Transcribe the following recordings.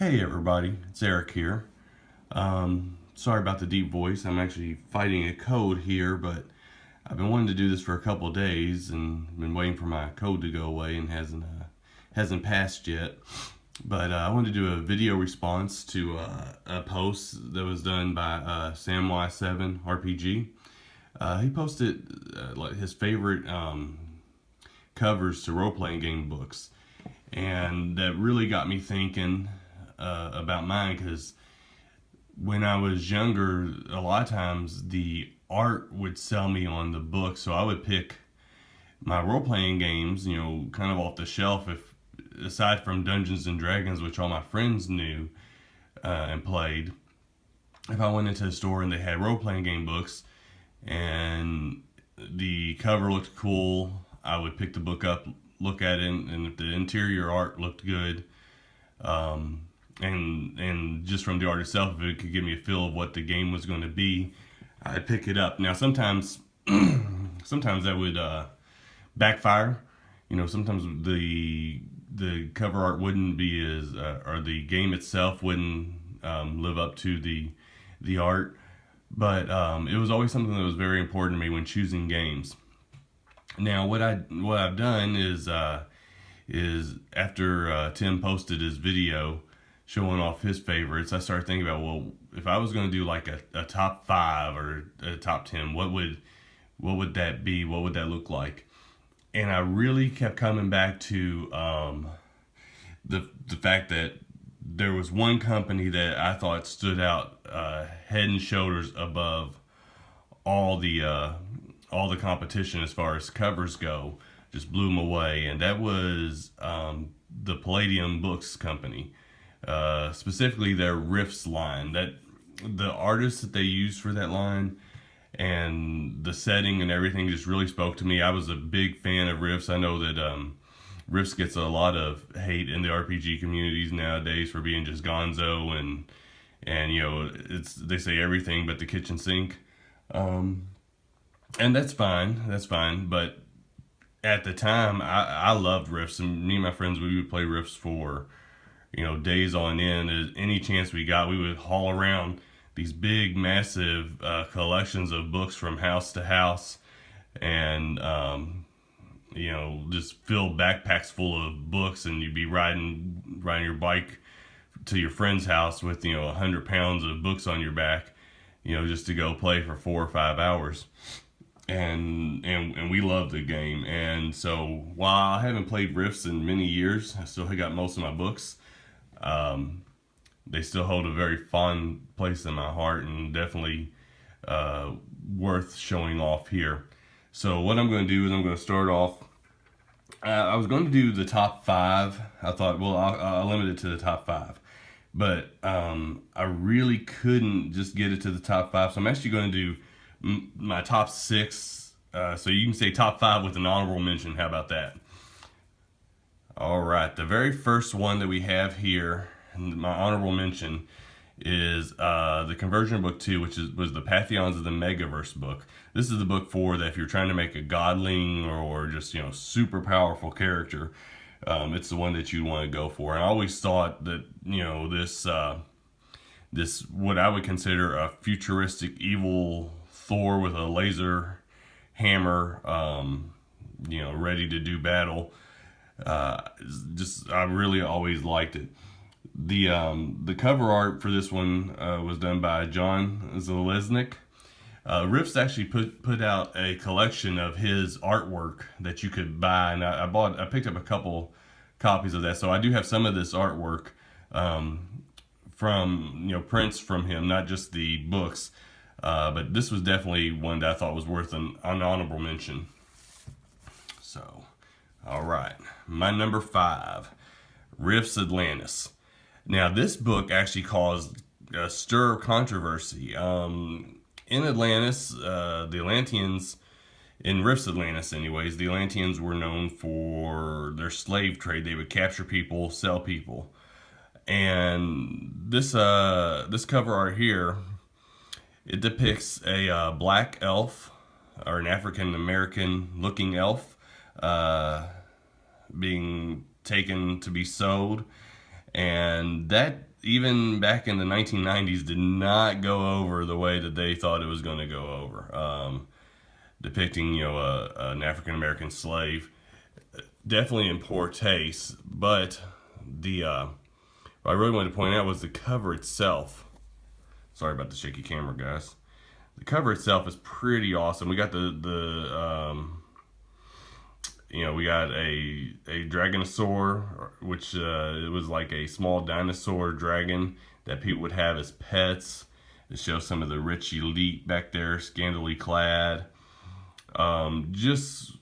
Hey everybody, it's Eric here. Sorry about the deep voice. I'm actually fighting a cold here, but I've been wanting to do this for a couple of days and been waiting for my cold to go away and hasn't passed yet. But I wanted to do a video response to a post that was done by Samwise 7 RPG. He posted like his favorite covers to role-playing game books, and that really got me thinking about mine, because when I was younger, a lot of times the art would sell me on the book, so I would pick my role-playing games, kind of off the shelf, if aside from Dungeons and Dragons, which all my friends knew and played. If I went into a store and they had role-playing game books and the cover looked cool, I would pick the book up, look at it, and if the interior art looked good, and just from the art itself, if it could give me a feel of what the game was going to be, I'd pick it up. Now sometimes that would backfire. Sometimes the cover art wouldn't be as or the game itself wouldn't live up to the art. But it was always something that was very important to me when choosing games. Now what I've done is after Tim posted his video showing off his favorites, I started thinking about, well, if I was going to do like a top 5 or a top 10, what would that be? What would that look like? And I really kept coming back to the fact that there was one company that I thought stood out head and shoulders above all the competition as far as covers go. Just blew them away, and that was the Palladium Books company. Specifically their Riffs line. That the artists that they used for that line and the setting and everything just really spoke to me. I was a big fan of Riffs. I know that Riffs gets a lot of hate in the RPG communities nowadays for being just gonzo and they say everything but the kitchen sink. And that's fine, but at the time I loved Riffs, and me and my friends, we would play Riffs for days on end. Any chance we got, we would haul around these big, massive collections of books from house to house, and just fill backpacks full of books, and you'd be riding your bike to your friend's house with 100 pounds of books on your back, just to go play for 4 or 5 hours. And we love the game. And so while I haven't played Riffs in many years, I still got most of my books. They still hold a very fond place in my heart, and definitely worth showing off here. So what I'm going to do is I'm going to start off. I was going to do the top 5. I thought, well, I'll limit it to the top 5. But I really couldn't just get it to the top 5. So I'm actually going to do my top 6. So you can say top 5 with an honorable mention. How about that? All right, the very first one that we have here, my honorable mention, is the Conversion Book 2, which was the Pantheons of the Megaverse book. This is the book for that if you're trying to make a godling or just super powerful character, it's the one that you want to go for. And I always thought that this what I would consider a futuristic evil Thor with a laser hammer, ready to do battle. I really always liked it. The cover art for this one was done by John Zalesnik. Riffs actually put out a collection of his artwork that you could buy, and I picked up a couple copies of that. So I do have some of this artwork from prints from him, not just the books. But this was definitely one that I thought was worth an honorable mention. So, all right, my number 5, Riffs Atlantis. Now, this book actually caused a stir of controversy. In Atlantis, the Atlanteans, in Riffs Atlantis anyways, the Atlanteans were known for their slave trade. They would capture people, sell people. And this cover art here, it depicts a black elf, or an African American looking elf, being taken to be sold, And that, even back in the 1990s, did not go over the way that they thought it was going to go over. Depicting, an African American slave, definitely in poor taste. But what I really wanted to point out was the cover itself. Sorry about the shaky camera, guys. The cover itself is pretty awesome. We got we got a dragonosaur, which it was like a small dinosaur dragon that people would have as pets. It shows some of the rich elite back there, scantily clad. Just,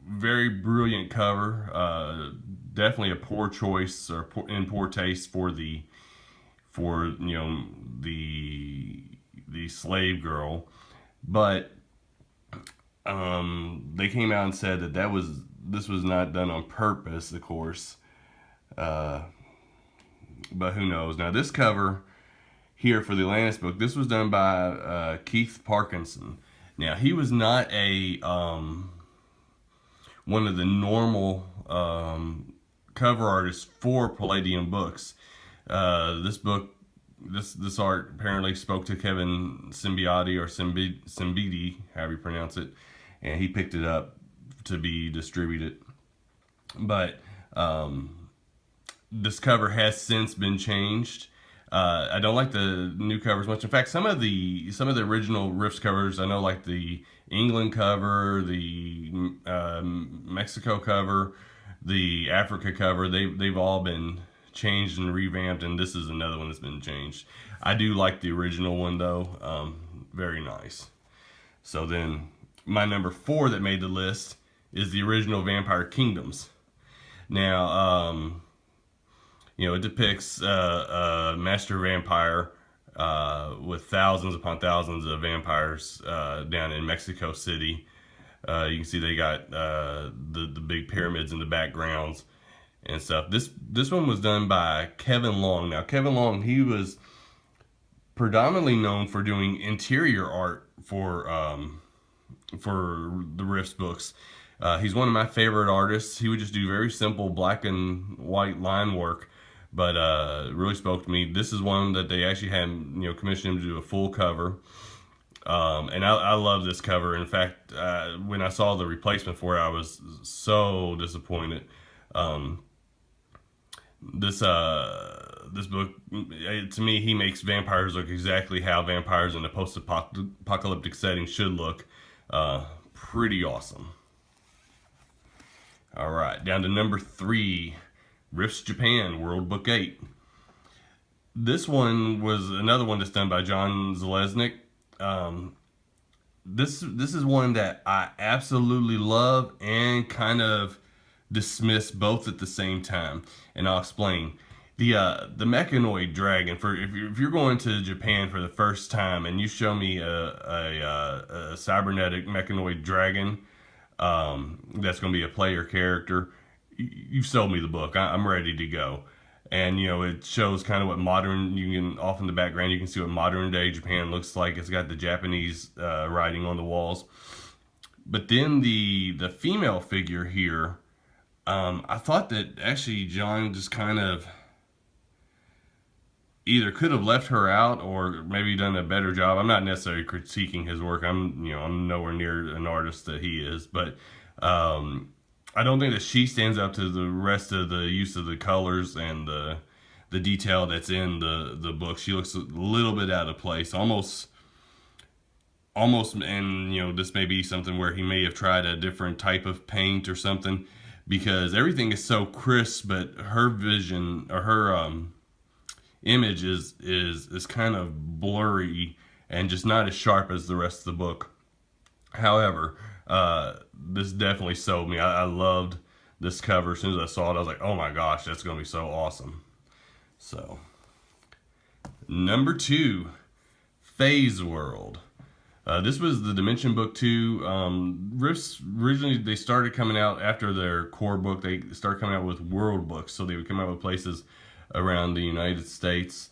very brilliant cover. Definitely a poor choice, or in poor taste for the slave girl. But they came out and said that this was not done on purpose, of course. But who knows? Now, this cover here for the Atlantis book, this was done by Keith Parkinson. Now, he was not a one of the normal cover artists for Palladium books. This art apparently spoke to Kevin Symbiote, or Symbidi, however you pronounce it, and he picked it up to be distributed. But this cover has since been changed. I don't like the new covers much. In fact, some of the original Riffs covers, I know, like the England cover, the Mexico cover, the Africa cover, they've all been changed and revamped, and this is another one that's been changed. I do like the original one though. Very nice. So then my number 4 that made the list is the original Vampire Kingdoms. Now, it depicts a master vampire with thousands upon thousands of vampires down in Mexico City. You can see they got the big pyramids in the backgrounds and stuff. This one was done by Kevin Long. Now, Kevin Long, he was predominantly known for doing interior art for the Riffs books. He's one of my favorite artists. He would just do very simple black and white line work, but really spoke to me. This is one that they actually had, commissioned him to do a full cover. And I love this cover. In fact, when I saw the replacement for it, I was so disappointed. This book, to me, he makes vampires look exactly how vampires in a post-apocalyptic setting should look. Pretty awesome. All right, down to number 3, Riffs Japan, World Book 8. This one was another one that's done by John Zalesnik. This is one that I absolutely love and kind of dismiss both at the same time, and I'll explain. The mechanoid dragon, if you're going to Japan for the first time and you show me a cybernetic mechanoid dragon that's going to be a player character, you've sold me the book. I'm ready to go. And it shows kind of what modern, off in the background you can see what modern day Japan looks like. It's got the Japanese writing on the walls. But then the female figure here, I thought that actually John just kind of either could have left her out or maybe done a better job. I'm not necessarily critiquing his work. I'm nowhere near an artist that he is, but I don't think that she stands up to the rest of the use of the colors and the detail that's in the book. She looks a little bit out of place, almost, and this may be something where he may have tried a different type of paint or something, because everything is so crisp, but her vision, or her image is kind of blurry and just not as sharp as the rest of the book. However, this definitely sold me. I loved this cover. As soon as I saw it, I was like, oh my gosh, that's going to be so awesome. So, number 2, Phase World. This was the Dimension Book 2. Riffs, originally, they started coming out after their core book. They started coming out with world books. So they would come out with places around the United States,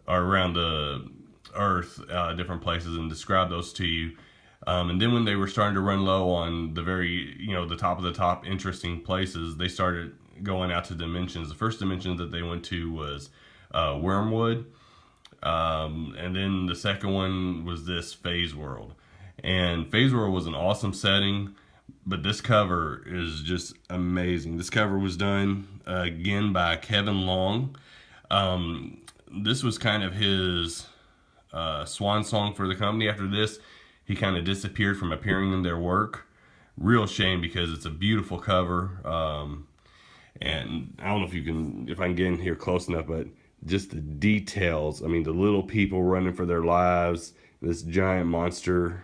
or around the Earth, different places, and describe those to you. And then when they were starting to run low on the very, the top of the top interesting places, they started going out to dimensions. The first dimension that they went to was Wormwood, and then the second one was this Phase World. And Phase World was an awesome setting, but this cover is just amazing. This cover was done again by Kevin Long. This was kind of his swan song for the company. After this, he kind of disappeared from appearing in their work. Real shame, because it's a beautiful cover. And I don't know if I can get in here close enough, but just the details. I mean, the little people running for their lives, this giant monster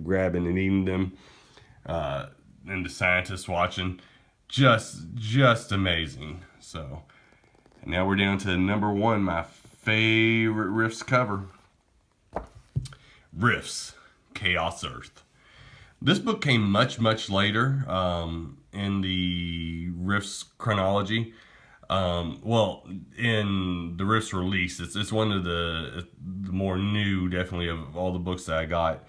grabbing and eating them, and the scientists watching. Just amazing. So, and now we're down to number one, my favorite Riffs cover. Riffs, Chaos Earth. This book came much later in the Riffs chronology. Well, in the Riffs release, it's one of the more new, definitely, of all the books that I got.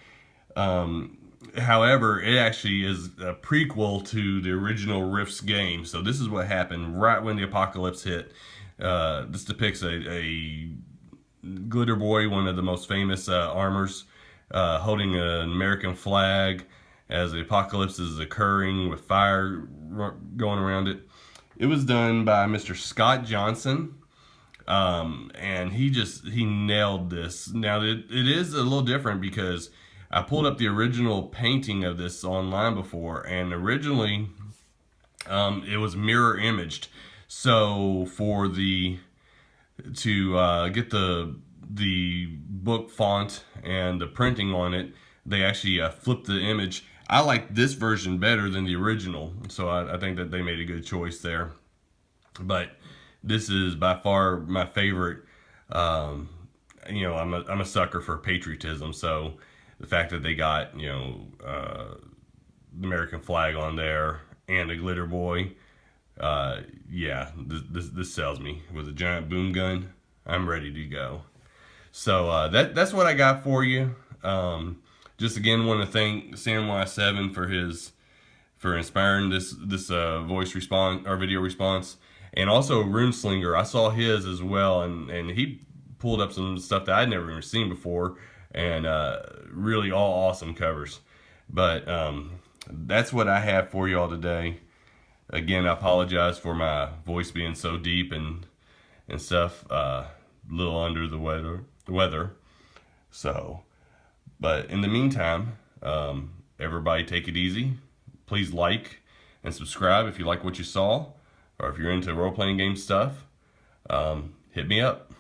However, it actually is a prequel to the original Riffs game. So this is what happened right when the apocalypse hit. This depicts a glitter boy, one of the most famous armors, holding an American flag as the apocalypse is occurring with fire going around it. It was done by Mr. Scott Johnson, and he nailed this. Now it is a little different, because I pulled up the original painting of this online before, and originally it was mirror imaged. So for to get the book font and the printing on it, they actually flipped the image. I like this version better than the original, so I think that they made a good choice there. But this is by far my favorite. I'm a sucker for patriotism, so the fact that they got the American flag on there and a glitter boy, yeah, this sells me. With a giant boom gun, I'm ready to go. So that's what I got for you. Just again, want to thank Samwise 7 for inspiring this voice response or video response, and also RUNESLINGER. I saw his as well, and he pulled up some stuff that I'd never even seen before, and really all awesome covers. But that's what I have for you all today. Again, I apologize for my voice being so deep and stuff, a little under the weather. So. But in the meantime, everybody take it easy. Please like and subscribe if you like what you saw, or if you're into role-playing game stuff. Hit me up.